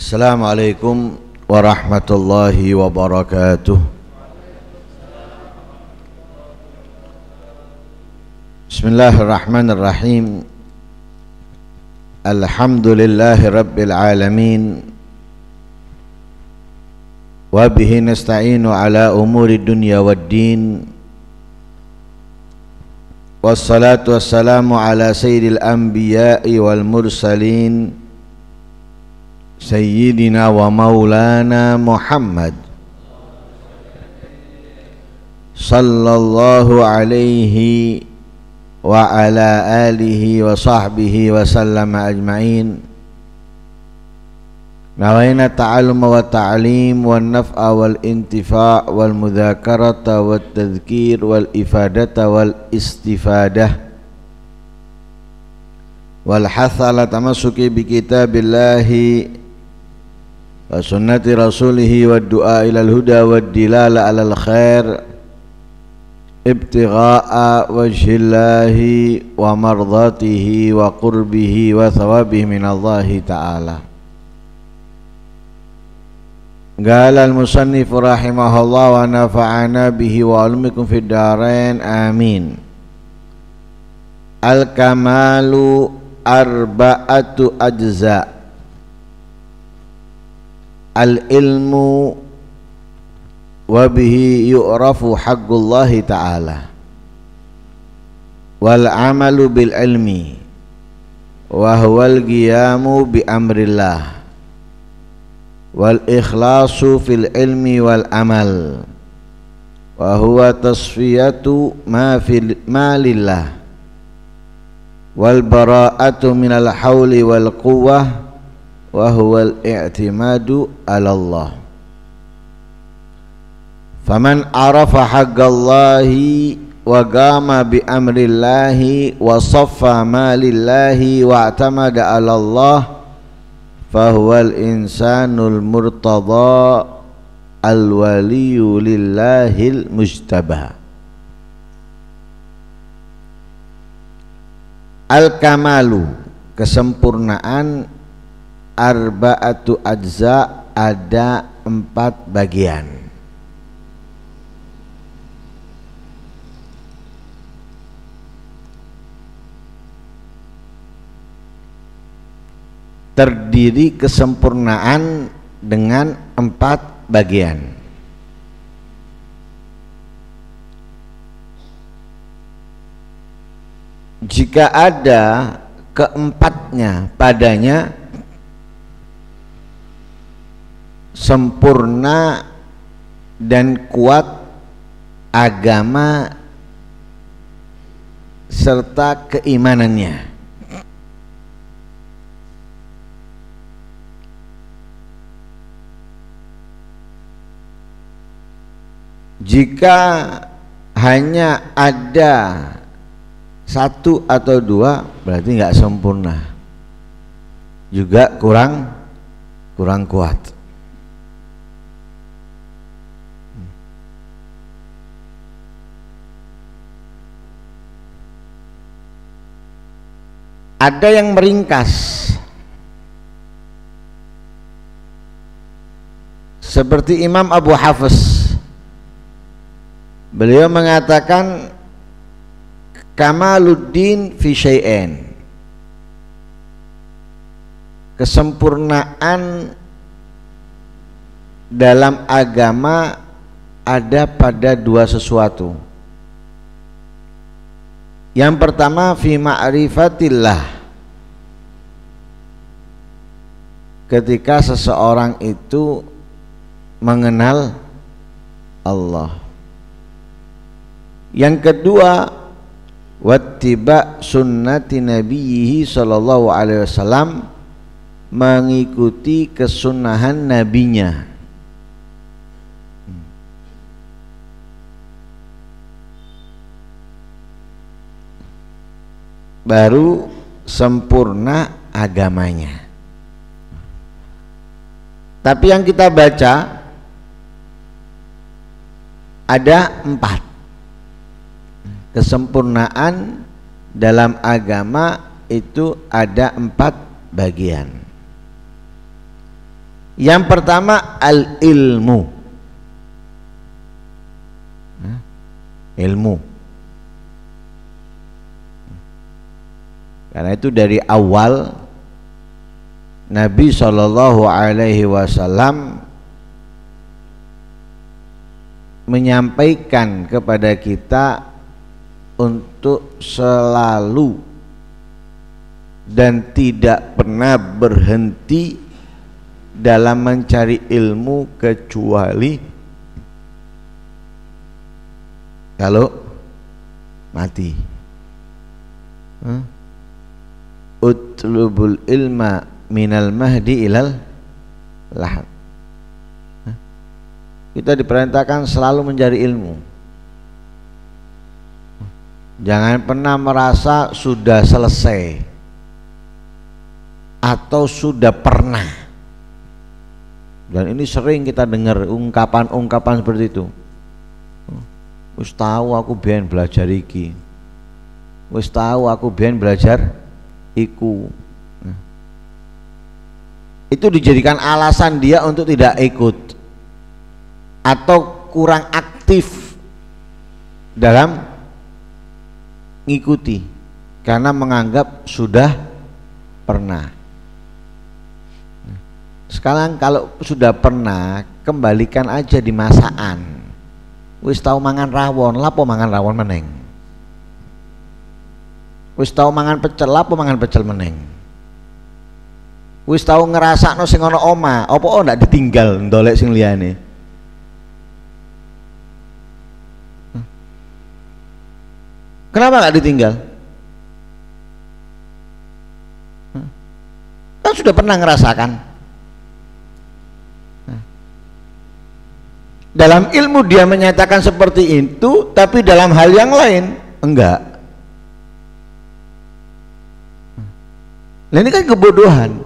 Assalamualaikum warahmatullahi wabarakatuh. Bismillahirrahmanirrahim. Alhamdulillahi rabbil alamin. Wa bihi nasta'inu ala umuri dunya waddin. Wassalatu wassalamu ala sayyidil anbiya'i wal mursalin Sayyidina wa maulana Muhammad sallallahu alaihi wa ala alihi wa sahbihi wa sallama ajma'in. Nawaina ta'alluma wa ta'lim wa naf'a wal intifa' wal mudhakarata wa tadhkir wal ifadata wal istifadah wal hatha ala tamassuki bi kitabillahi wa sunnati rasulihi wa du'a ilal huda wa dilala alal khair ibtigha'a wajhillahi wa mardatihi wa qurbihi wa thawabihi minallahi ta'ala. Qala al-musannif rahimahullah wa nafa'ana bihi wa ulmikum fid darain amin. Al-kamalu arba'atu ajza'. Al-ilmu wa bihi yu'rafu haqqullahi ta'ala wal amalu bil ilmi wa huwal qiyamu bi amrillah wal ikhlasu fil ilmi wal amal wa huwa tasfiyatu ma lillah wal bara'atu minal hawli wal quwwah wa huwal i'timadu 'ala Allah. Faman arafa haqqallahi wa qama bi amrillahi wa saffa ma lillahi wa i'tamada 'ala Allah fa huwal insanul murtada al waliyyu lillahil mujtabah. Al kamalu kesempurnaan arba'atu ajza ada 4 bagian. Terdiri kesempurnaan dengan 4 bagian. Jika ada keempatnya padanya, sempurna dan kuat agama serta keimanannya. Jika hanya ada 1 atau 2 berarti nggak sempurna, juga kurang kuat. Ada yang meringkas seperti Imam Abu Hafiz, beliau mengatakan kamaluddin fi syai'in, kesempurnaan dalam agama ada pada 2 sesuatu. Yang pertama fi ma'rifatillah, ketika seseorang itu mengenal Allah. Yang kedua wattiba sunnati nabiyhi sallallahu alaihi wasallam, mengikuti kesunahan nabinya. Baru sempurna agamanya. Tapi yang kita baca ada 4 kesempurnaan dalam agama itu ada 4 bagian. Yang pertama al-ilmu. Ilmu. Karena itu dari awal Nabi Shallallahu Alaihi Wasallam menyampaikan kepada kita untuk selalu dan tidak pernah berhenti dalam mencari ilmu kecuali kalau mati. Utlubul ilma minal mahdi ilal lahad. Kita diperintahkan selalu mencari ilmu. Jangan pernah merasa sudah selesai atau sudah pernah. Dan ini sering kita dengar ungkapan-ungkapan seperti itu. Wis tahu aku biyen belajar iki. Wis tahu aku biyen belajar iku. Itu dijadikan alasan dia untuk tidak ikut atau kurang aktif dalam ngikuti karena menganggap sudah pernah. Sekarang kalau sudah pernah, kembalikan aja di masaan. Wis tahu mangan rawon, lapo mangan rawon meneng. Wis tahu mangan pecel, lapo mangan pecel meneng. Wis tahu ngerasakno sing ana oma, apa ndak ditinggal ndolek sing liyane. Kenapa nggak ditinggal? Kan sudah pernah ngerasakan. Dalam ilmu dia menyatakan seperti itu, tapi dalam hal yang lain enggak. Nah, ini kan kebodohan.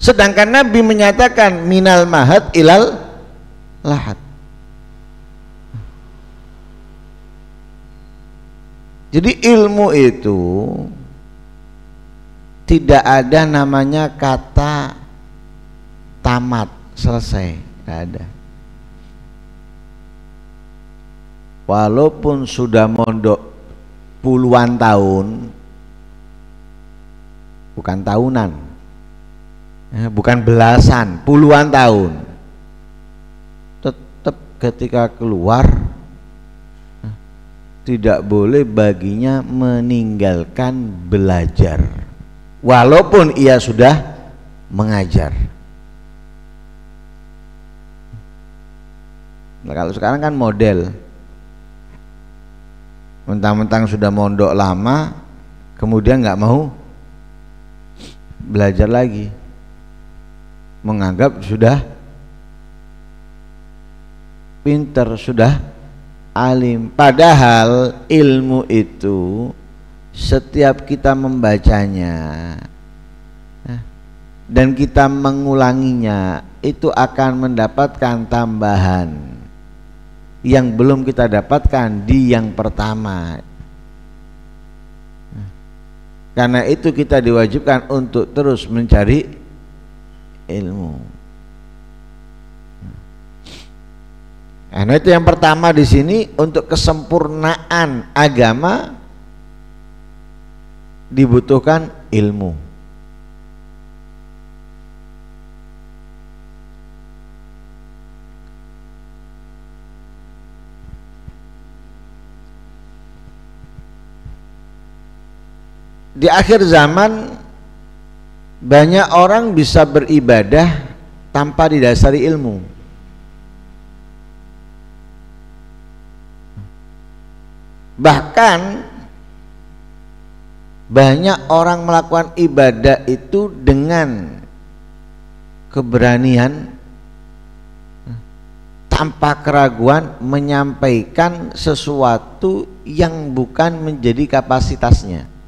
Sedangkan Nabi menyatakan minal mahad ilal lahad. Jadi ilmu itu tidak ada namanya kata tamat, selesai, tidak ada. Walaupun sudah mondok puluhan tahun, bukan tahunan, bukan belasan, puluhan tahun, tetap ketika keluar tidak boleh baginya meninggalkan belajar walaupun ia sudah mengajar. Nah, kalau sekarang kan model mentang-mentang sudah mondok lama kemudian nggak mau belajar lagi, menganggap sudah pinter, sudah alim. Padahal ilmu itu setiap kita membacanya dan kita mengulanginya itu akan mendapatkan tambahan yang belum kita dapatkan di yang pertama. Karena itu kita diwajibkan untuk terus mencari ilmu. Nah, itu yang pertama di sini, untuk kesempurnaan agama dibutuhkan ilmu. Di akhir zaman banyak orang bisa beribadah tanpa didasari ilmu. Bahkan banyak orang melakukan ibadah itu dengan keberanian tanpa keraguan menyampaikan sesuatu yang bukan menjadi kapasitasnya.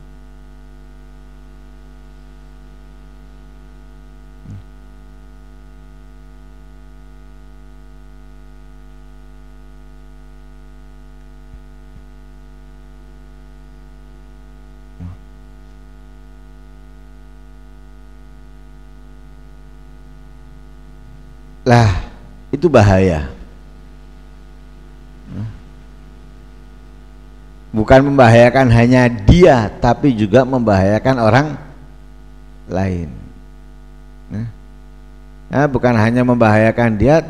Lah, itu bahaya. Bukan membahayakan hanya dia, tapi juga membahayakan orang lain. Nah, bukan hanya membahayakan dia,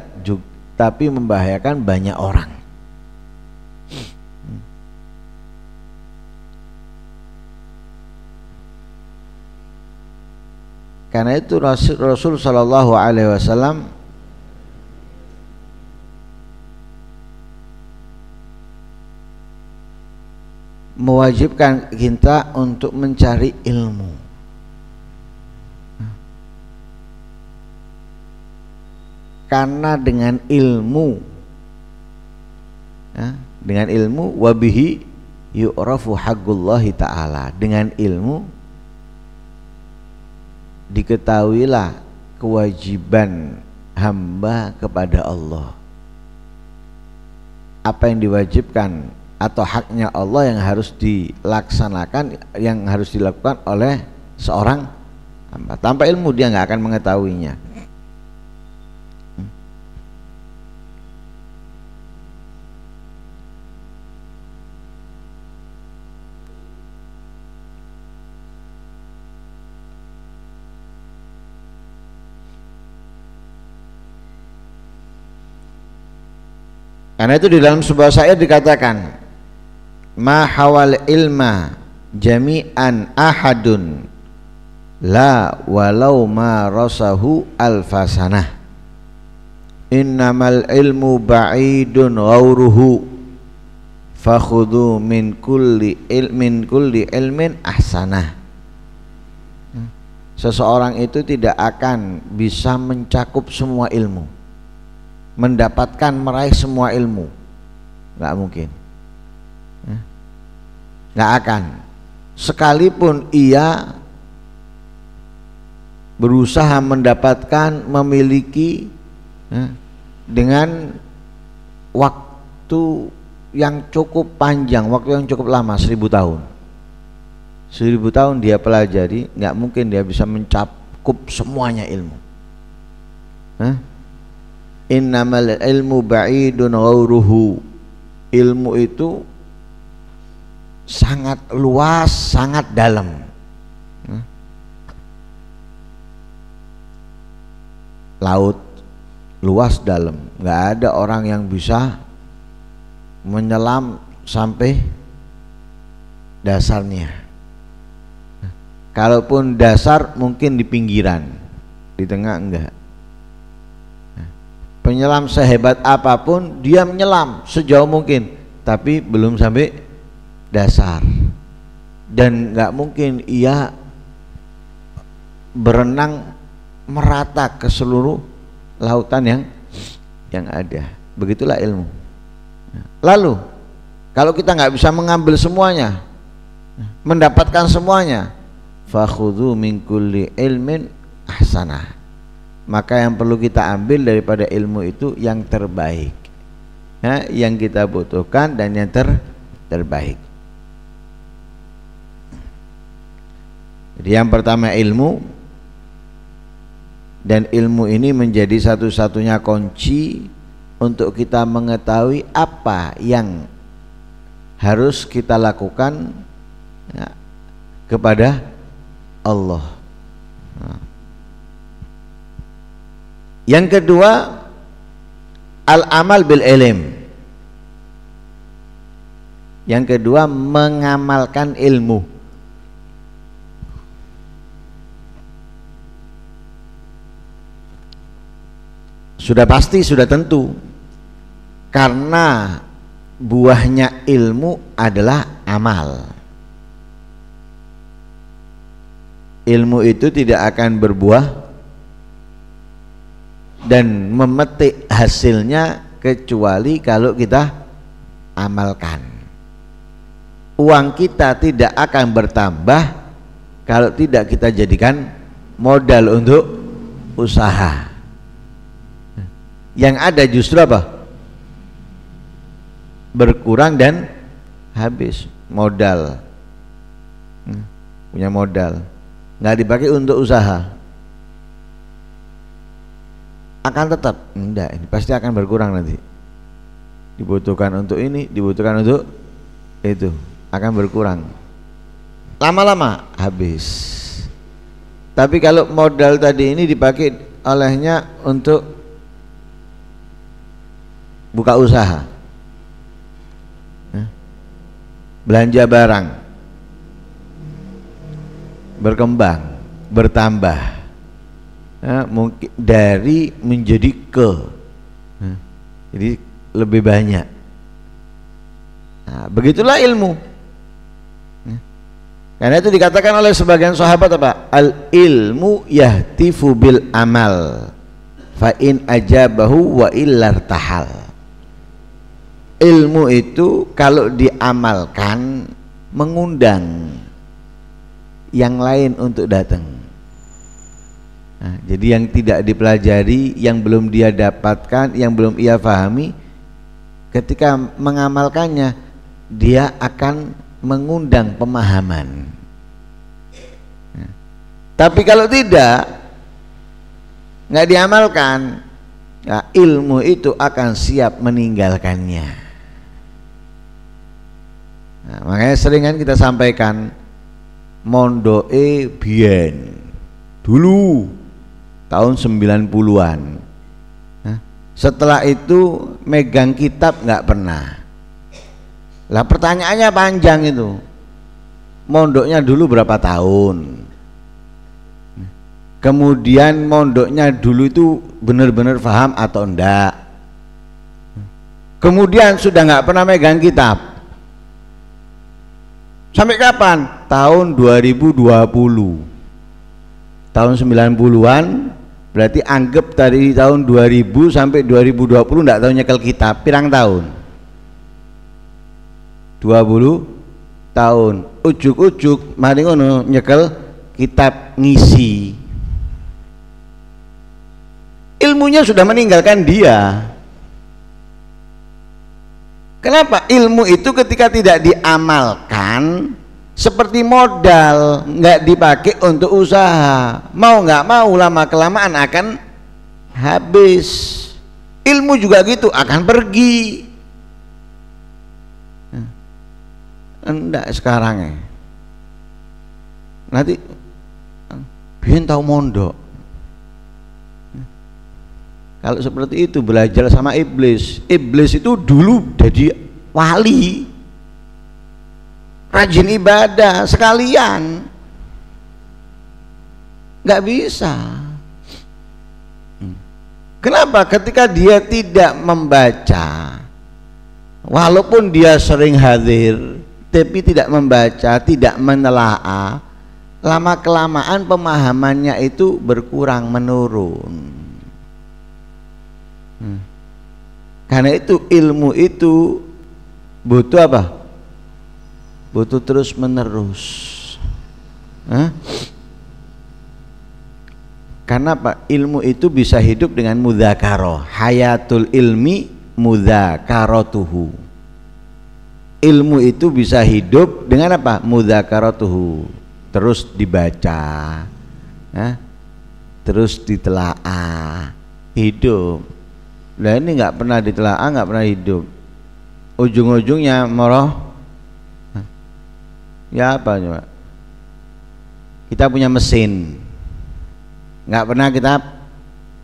tapi membahayakan banyak orang. Karena itu Rasul Shallallahu Alaihi Wasallam mewajibkan kita untuk mencari ilmu. Karena dengan ilmu, wabihi yu'rafu haqqullahi ta'ala. Dengan ilmu diketahuilah kewajiban hamba kepada Allah. Apa yang diwajibkan atau haknya Allah yang harus dilaksanakan, yang harus dilakukan oleh seorang hamba. Tanpa ilmu dia nggak akan mengetahuinya. Karena itu di dalam sebuah syair dikatakan, ma hawal ilma jami'an ahadun la walau ma rasahu alfasanah, innamal ilmu ba'idun ghauruhu fakhudhu min kulli ilmin ahsanah. Seseorang itu tidak akan bisa mencakup semua ilmu, meraih semua ilmu, nggak mungkin, nggak akan. Sekalipun ia berusaha mendapatkan, memiliki dengan waktu yang cukup panjang, waktu yang cukup lama, 1000 tahun. 1000 tahun dia pelajari, nggak mungkin dia bisa mencakup semuanya ilmu. Innamal ilmu ba'idun ghauruhu. Ilmu itu sangat luas, sangat dalam. Laut luas dalam, nggak ada orang yang bisa menyelam sampai dasarnya. Kalaupun dasar mungkin di pinggiran, di tengah enggak. Penyelam sehebat apapun dia menyelam sejauh mungkin, tapi belum sampai dasar. Dan nggak mungkin ia berenang merata ke seluruh lautan yang ada. Begitulah ilmu. Lalu kalau kita nggak bisa mengambil semuanya, mendapatkan semuanya, fakhudhu min kulli ilmin ahsanah. Maka yang perlu kita ambil daripada ilmu itu yang terbaik, yang kita butuhkan dan yang terbaik. Jadi yang pertama ilmu, dan ilmu ini menjadi satu-satunya kunci untuk kita mengetahui apa yang harus kita lakukan kepada Allah. Yang kedua, al-amal bil ilm. Yang kedua, mengamalkan ilmu. Sudah pasti, sudah tentu, karena buahnya ilmu adalah amal. Ilmu itu tidak akan berbuah dan memetik hasilnya kecuali kalau kita amalkan. Uang kita tidak akan bertambah kalau tidak kita jadikan modal untuk usaha. Yang ada justru apa? Berkurang dan habis modal. Punya modal nggak dipakai untuk usaha. akan tetap enggak, ini pasti akan berkurang nanti. Dibutuhkan untuk ini, dibutuhkan untuk itu, akan berkurang. Lama-lama habis. Tapi kalau modal tadi ini dipakai olehnya untuk buka usaha, belanja barang, berkembang, bertambah, mungkin dari menjadi ke, jadi lebih banyak. Nah, begitulah ilmu. Karena itu dikatakan oleh sebagian sahabat apa? Al ilmu yahtifu bil amal, fa in ajabahu wa illar tahal. Ilmu itu kalau diamalkan mengundang yang lain untuk datang. Nah, jadi yang tidak dipelajari, yang belum dia dapatkan, yang belum ia pahami, ketika mengamalkannya dia akan mengundang pemahaman. Nah, tapi kalau tidak, nggak diamalkan, ya, ilmu itu akan siap meninggalkannya. Nah, makanya seringan kita sampaikan mondoke biyen dulu tahun 90-an. Nah, setelah itu megang kitab nggak pernah. Lah pertanyaannya panjang itu. Mondoknya dulu berapa tahun? Kemudian mondoknya dulu itu benar-benar paham atau enggak? Kemudian sudah nggak pernah megang kitab. Sampai kapan? Tahun 2020. Tahun 90-an, berarti anggap dari tahun 2000 sampai 2020 enggak tahu nyekel kitab, pirang tahun? 20 tahun. Ujuk-ujuk mari ngono nyekel kitab ngisi. Ilmunya sudah meninggalkan dia. Kenapa? Ilmu itu ketika tidak diamalkan seperti modal, nggak dipakai untuk usaha, mau nggak mau lama kelamaan akan habis. Ilmu juga gitu, akan pergi. Enggak sekarang ya. Nanti biar tahu mondok. Kalau seperti itu belajar sama iblis. Iblis itu dulu jadi wali, rajin ibadah sekalian, nggak bisa. Kenapa? Ketika dia tidak membaca, walaupun dia sering hadir, tapi tidak membaca, tidak menelaah, lama kelamaan pemahamannya itu berkurang, menurun. Karena itu ilmu itu butuh apa? Butuh terus menerus. Karena apa? Ilmu itu bisa hidup dengan mudzakarah. Hayatul ilmi mudzakaratuhu. Ilmu itu bisa hidup dengan apa? Mudzakaratuhu. Terus dibaca, terus ditelaah, hidup. Nah ini nggak pernah ditelaah, nggak pernah hidup. Ujung-ujungnya moroh. Ya apa coba? Kita punya mesin, nggak pernah kita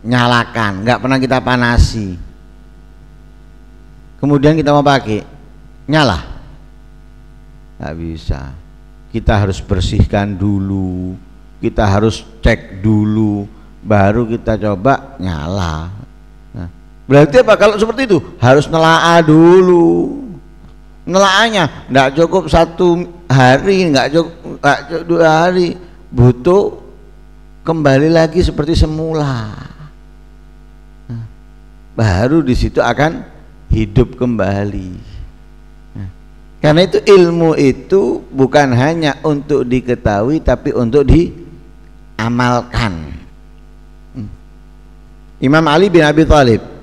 nyalakan, nggak pernah kita panasi. Kemudian kita mau pakai, nyala, nggak bisa. Kita harus bersihkan dulu, kita harus cek dulu, baru kita coba nyala. Berarti apa? Kalau seperti itu harus nelaah dulu. Nelaahnya nggak cukup 1 hari, nggak cukup 2 hari, butuh kembali lagi seperti semula. Baru di situ akan hidup kembali. Karena itu ilmu itu bukan hanya untuk diketahui, tapi untuk diamalkan. Imam Ali bin Abi Thalib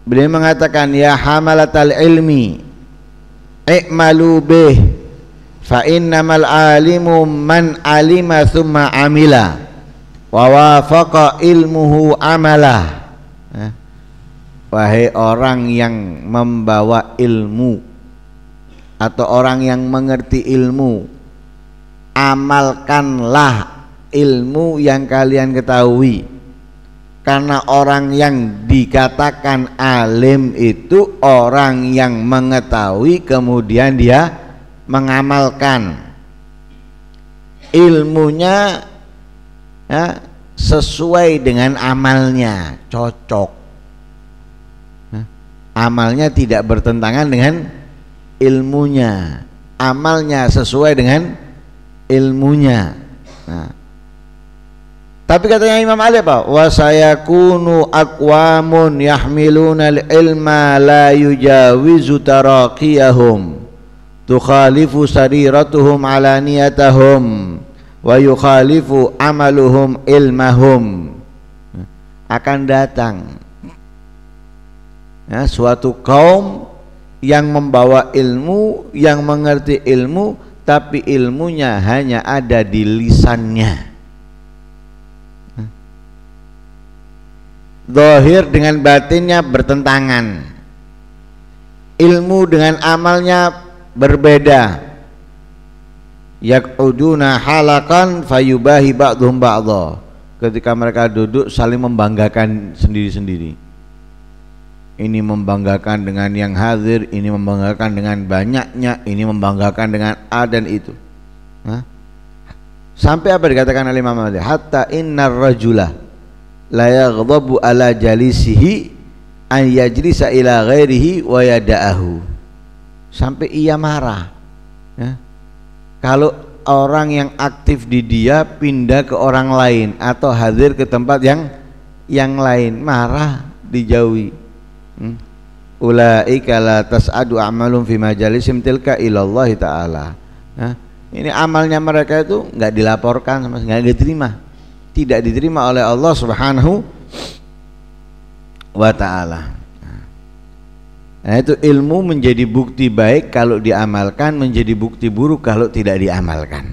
beliau mengatakan, ya hamalatal ilmi i'malu bih fa innamal alimu man alima thumma amila wa wafaqa ilmuhu amalah Wahai orang yang membawa ilmu atau orang yang mengerti ilmu, amalkanlah ilmu yang kalian ketahui. Karena orang yang dikatakan alim itu orang yang mengetahui kemudian dia mengamalkan ilmunya, ya, sesuai dengan amalnya, cocok. Amalnya tidak bertentangan dengan ilmunya, amalnya sesuai dengan ilmunya. Nah, tapi katanya Imam Ali apa? Wa sayakunu aqwamun yahmiluna al-ilma la yujawizu taraqiyahum tukhalifu sariratuhum alaniyatahum wa yukhalifu amaluhum ilmahum. Akan datang, ya, suatu kaum yang membawa ilmu, yang mengerti ilmu, tapi ilmunya hanya ada di lisannya. Zahir dengan batinnya bertentangan, ilmu dengan amalnya berbeda. Yaquduna halakan fayubahi ba'dhum ba'dha. Ketika mereka duduk saling membanggakan sendiri-sendiri. Ini membanggakan dengan yang hadir, ini membanggakan dengan banyaknya, ini membanggakan dengan A dan itu. Sampai apa dikatakan oleh Imam Ahmad? Hatta innar rajula la yaghdabu ala jalisihi an yajlisa ila ghairihi wa yada'ahu. Sampai ia marah, ya, kalau orang yang aktif di dia pindah ke orang lain atau hadir ke tempat yang lain, marah, dijauhi. Ulaika la tas'adu a'malum fi majalisim tilka ilallah ta'ala. Ini amalnya mereka itu enggak dilaporkan, enggak diterima, tidak diterima oleh Allah Subhanahu wa ta'ala. Nah, itu ilmu menjadi bukti baik kalau diamalkan, menjadi bukti buruk kalau tidak diamalkan.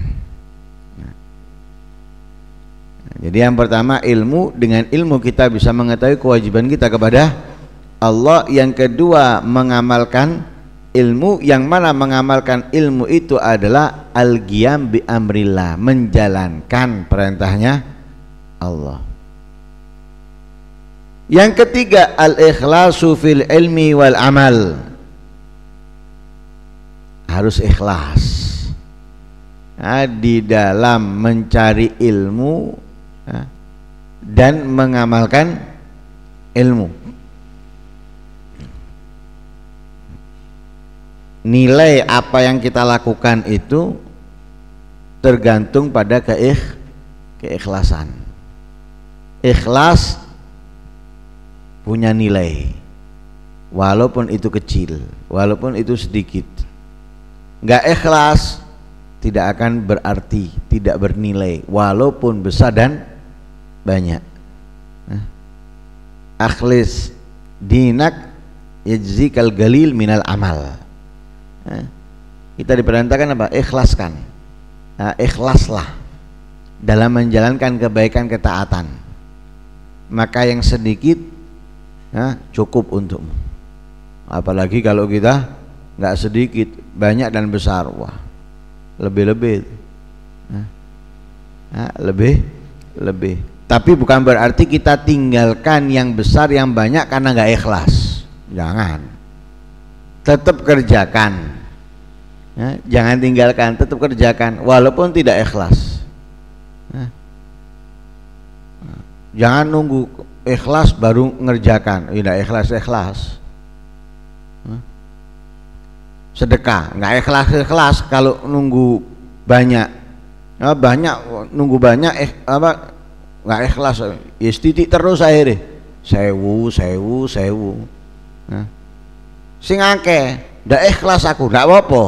Jadi yang pertama ilmu, dengan ilmu kita bisa mengetahui kewajiban kita kepada Allah. Yang kedua mengamalkan ilmu, yang mana mengamalkan ilmu itu adalah al-qiyam bi amrillah, menjalankan perintahnya Allah. Yang ketiga al-ikhlasu fil ilmi wal amal, harus ikhlas di dalam mencari ilmu dan mengamalkan ilmu. Nilai apa yang kita lakukan itu tergantung pada keikhlasan. Ikhlas punya nilai, walaupun itu kecil, walaupun itu sedikit. Nggak ikhlas tidak akan berarti, tidak bernilai, walaupun besar dan banyak. Akhlis dinak yajzikal galil minal amal. Kita diperintahkan apa? Ikhlaskan. Ikhlaslah dalam menjalankan kebaikan, ketaatan, maka yang sedikit cukup untukmu. Apalagi kalau kita nggak sedikit, banyak dan besar, wah lebih-lebih, lebih. Tapi bukan berarti kita tinggalkan yang besar, yang banyak karena nggak ikhlas. Jangan, tetap kerjakan, jangan tinggalkan, tetap kerjakan walaupun tidak ikhlas. Jangan nunggu ikhlas baru ngerjakan, tidak ikhlas. Sedekah nggak ikhlas kalau nunggu banyak, nunggu banyak nggak ikhlas, ya titik terus akhirnya sewu. Sing akeh ndak ikhlas aku, ndak apa-apa.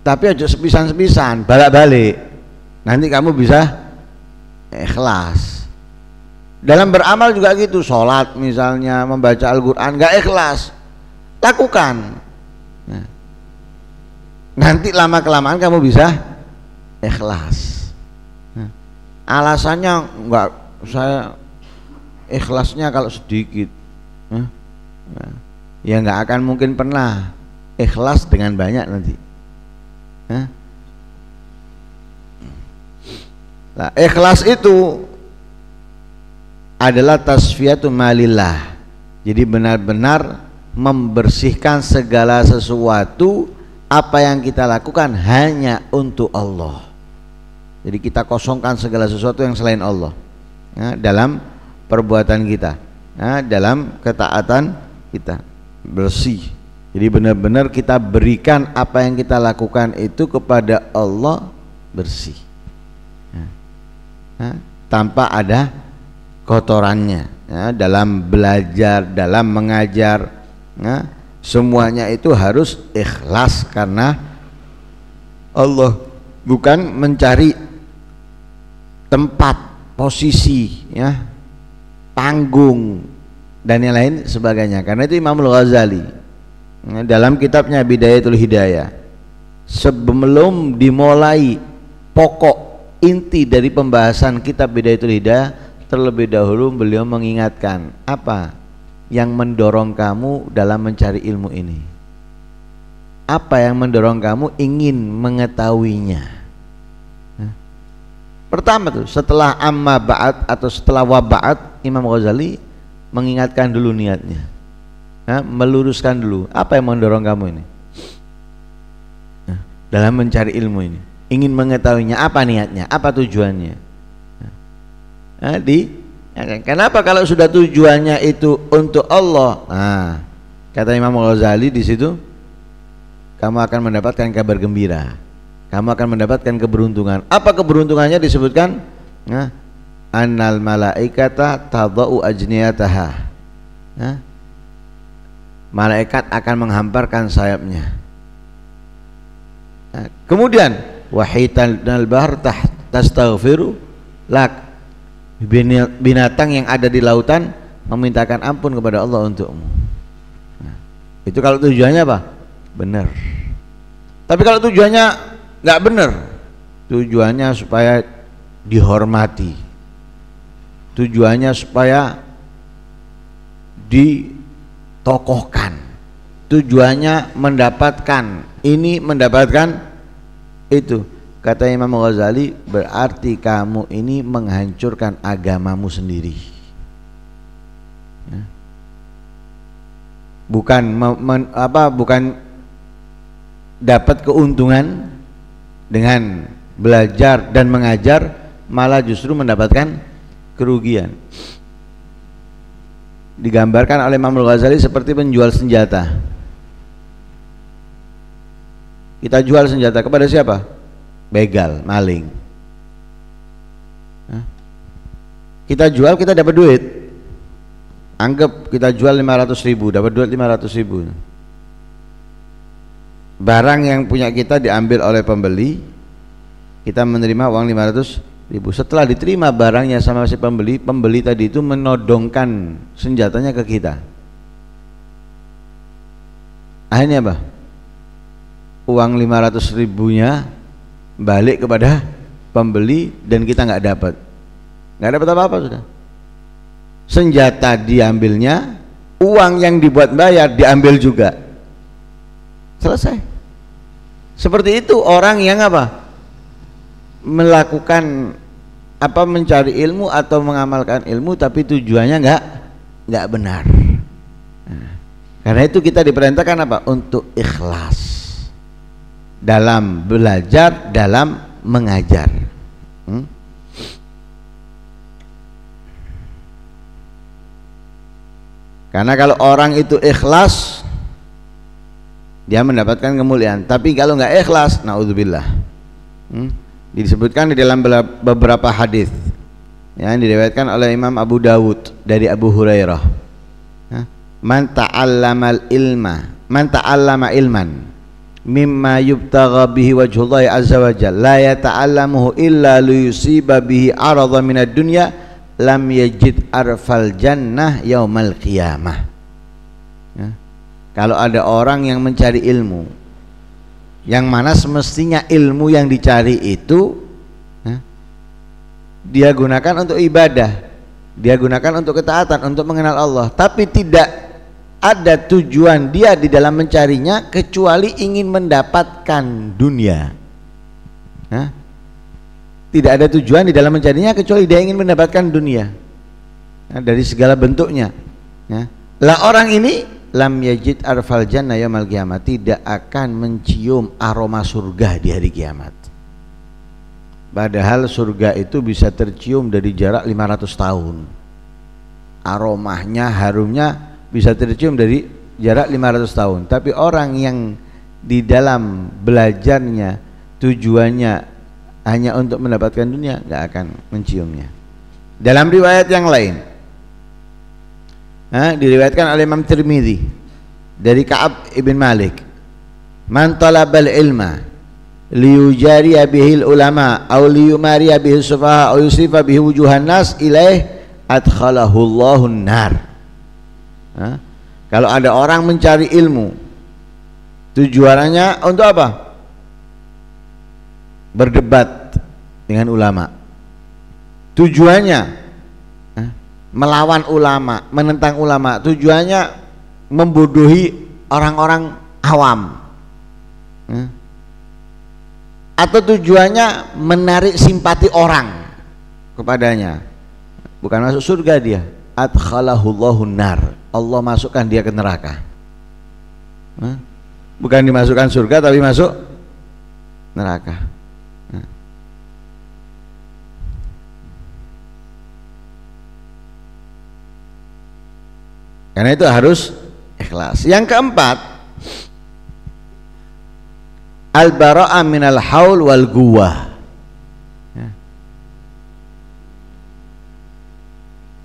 Tapi aja sepisan-sepisan, balik-balik. Nanti kamu bisa ikhlas. Dalam beramal juga gitu, sholat misalnya, membaca Al-Quran nggak ikhlas, lakukan. Nanti lama-kelamaan kamu bisa ikhlas. Alasannya nggak, saya ikhlasnya kalau sedikit, ya nggak akan mungkin pernah ikhlas dengan banyak nanti. Nah, ikhlas itu adalah tasfiyatu malillah. Jadi benar-benar membersihkan segala sesuatu apa yang kita lakukan hanya untuk Allah. Jadi kita kosongkan segala sesuatu yang selain Allah dalam perbuatan kita, dalam ketaatan kita, bersih. Jadi benar-benar kita berikan apa yang kita lakukan itu kepada Allah bersih, tanpa ada kotorannya. Dalam belajar, dalam mengajar, semuanya itu harus ikhlas karena Allah, bukan mencari tempat, posisi, panggung dan yang lain sebagainya. Karena itu Imam Al-Ghazali dalam kitabnya Bidayatul Hidayah, sebelum dimulai pokok inti dari pembahasan kitab Bidayatul Hidayah, terlebih dahulu beliau mengingatkan apa yang mendorong kamu dalam mencari ilmu ini, apa yang mendorong kamu ingin mengetahuinya. Pertama tuh setelah amma ba'at atau setelah waba'at, Imam Ghazali mengingatkan dulu niatnya, meluruskan dulu apa yang mendorong kamu ini dalam mencari ilmu ini, ingin mengetahuinya, apa niatnya, apa tujuannya. Kenapa kalau sudah tujuannya itu untuk Allah? Kata Imam Ghazali di situ, kamu akan mendapatkan kabar gembira, kamu akan mendapatkan keberuntungan. Apa keberuntungannya disebutkan? Annal malaikata tadau ajniyataha. Malaikat akan menghamparkan sayapnya. Kemudian wahitanal bahr tastaghfiru lak, binatang yang ada di lautan memintakan ampun kepada Allah untukmu. Itu kalau tujuannya apa? Benar. Tapi kalau tujuannya nggak benar, tujuannya supaya dihormati, tujuannya supaya ditokohkan, tujuannya mendapatkan ini, mendapatkan itu, kata Imam Ghazali, berarti kamu ini menghancurkan agamamu sendiri. Bukan bukan dapat keuntungan dengan belajar dan mengajar, malah justru mendapatkan kerugian. Digambarkan oleh Imam Ghazali seperti penjual senjata. Kita jual senjata kepada siapa? Begal, maling. Kita jual, kita dapat duit. Anggap kita jual 500.000, dapat duit 500.000. Barang yang punya kita diambil oleh pembeli, kita menerima uang 500.000. Setelah diterima barangnya sama si pembeli, pembeli tadi itu menodongkan senjatanya ke kita. Akhirnya apa? Uang 500.000-nya balik kepada pembeli dan kita nggak dapat apa-apa sudah. Senjata diambilnya, uang yang dibuat bayar diambil juga, selesai. Seperti itu orang yang apa? Melakukan apa, mencari ilmu atau mengamalkan ilmu tapi tujuannya nggak benar. Karena itu kita diperintahkan apa? Untuk ikhlas dalam belajar, dalam mengajar. Karena kalau orang itu ikhlas, dia mendapatkan kemuliaan. Tapi kalau nggak ikhlas, naudzubillah, disebutkan di dalam beberapa hadis yang diriwayatkan oleh Imam Abu Dawud dari Abu Hurairah, man ta'allama ilman mimma yubtagha bihi wajhullahi azza wa jalla la yata'allamuhu illa liyusiba bihi aradha minad dunya lam yajid arfal jannah yaumal qiyamah. Kalau ada orang yang mencari ilmu yang mana semestinya ilmu yang dicari itu dia gunakan untuk ibadah, dia gunakan untuk ketaatan, untuk mengenal Allah, tapi tidak ada tujuan dia di dalam mencarinya kecuali ingin mendapatkan dunia. Tidak ada tujuan di dalam mencarinya kecuali dia ingin mendapatkan dunia, dari segala bentuknya. Lah orang ini lam yajid arfal jannah yaumil qiyamah, tidak akan mencium aroma surga di hari kiamat. Padahal surga itu bisa tercium dari jarak 500 tahun. Aromanya, harumnya bisa tercium dari jarak 500 tahun. Tapi orang yang di dalam belajarnya tujuannya hanya untuk mendapatkan dunia, nggak akan menciumnya. Dalam riwayat yang lain, diriwayatkan oleh Imam Tirmidzi dari Ka'ab ibn Malik, man talabal ilma liyujariya bihil ulama aw liyumariya bihil sufaha aw yusifa bihi wujuhan nas ilaih adkhalahu Allahun nar. Kalau ada orang mencari ilmu tujuannya untuk apa? Berdebat dengan ulama, tujuannya melawan ulama, menentang ulama, tujuannya membodohi orang-orang awam, atau tujuannya menarik simpati orang kepadanya, bukan masuk surga dia, adkhalahullahu nar, Allah masukkan dia ke neraka. Bukan dimasukkan surga tapi masuk neraka. Karena itu harus ikhlas. Yang keempat, al-bara'ah minal haul wal guwah.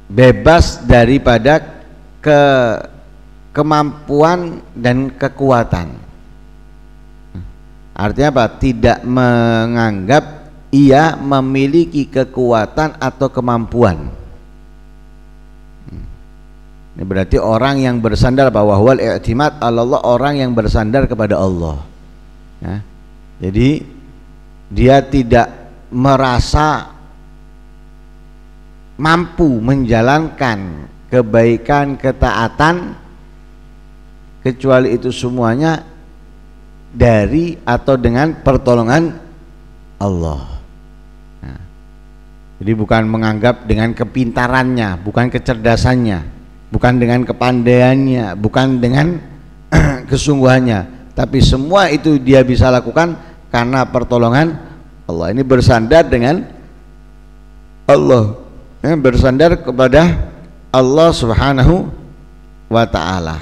Bebas daripada kemampuan dan kekuatan. Artinya apa? Tidak menganggap ia memiliki kekuatan atau kemampuan. Ini berarti orang yang bersandar bahwa wal i'timad Allah, orang yang bersandar kepada Allah. Jadi dia tidak merasa mampu menjalankan kebaikan, ketaatan, kecuali itu semuanya dari atau dengan pertolongan Allah. Jadi bukan menganggap dengan kepintarannya, bukan kecerdasannya, bukan dengan kepandaiannya, bukan dengan kesungguhannya, tapi semua itu dia bisa lakukan karena pertolongan Allah. Ini bersandar dengan Allah, bersandar kepada Allah Subhanahu wa ta'ala.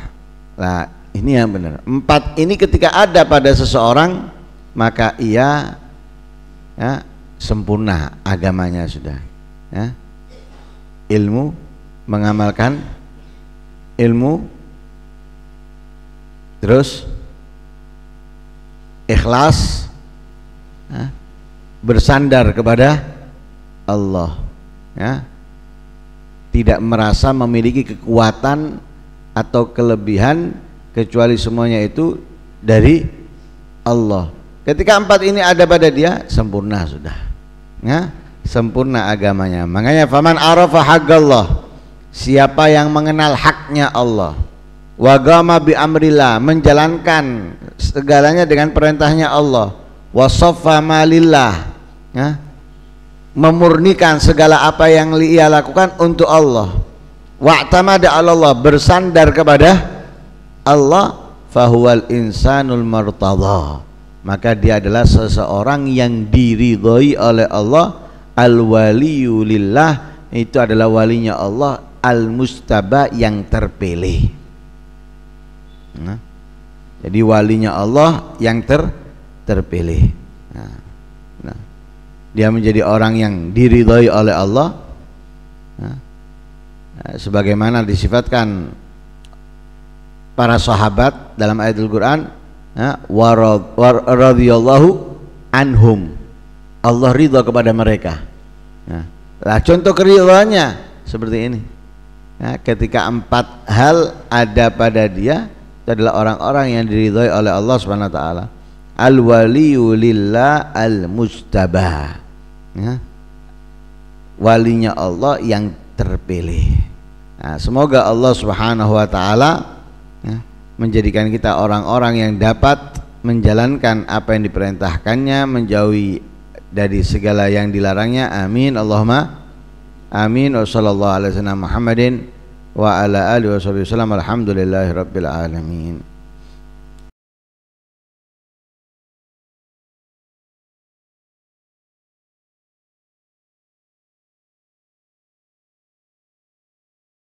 Nah, ini yang benar. 4 ini ketika ada pada seseorang, maka ia sempurna agamanya sudah. Ilmu, mengamalkan ilmu, terus ikhlas, bersandar kepada Allah, tidak merasa memiliki kekuatan atau kelebihan kecuali semuanya itu dari Allah. Ketika 4 ini ada pada dia, sempurna sudah, sempurna agamanya. Makanya faman arafa haqqallah, siapa yang mengenal haknya Allah, wa qama bi amrillah, menjalankan segalanya dengan perintahnya Allah, wa saffa malillah, memurnikan segala apa yang ia lakukan untuk Allah, wa'tamada 'ala Allah, bersandar kepada Allah, fahuwal insanul martadha, maka dia adalah seseorang yang diridhoi oleh Allah, al-waliyu lillah, itu adalah walinya Allah, al-mustaba, yang terpilih. Jadi walinya Allah yang terpilih. Dia menjadi orang yang diridhoi oleh Allah, sebagaimana disifatkan para sahabat dalam ayat Al-Quran, wa radhiyallahu anhum, Allah ridha kepada mereka. Lah contoh keridhaannya seperti ini, ketika 4 hal ada pada dia, itu adalah orang-orang yang diridhoi oleh Allah Subhanahu wa taala. Al-waliyu lillah al-mustabah, walinya Allah yang terpilih. Nah, semoga Allah Subhanahu wa taala menjadikan kita orang-orang yang dapat menjalankan apa yang diperintahkannya, menjauhi dari segala yang dilarangnya. Amin Allahumma amin. Wa sallallahu alaihi wasallam Muhammadin wa ala alihi wasallam. Alhamdulillahirabbil alamin.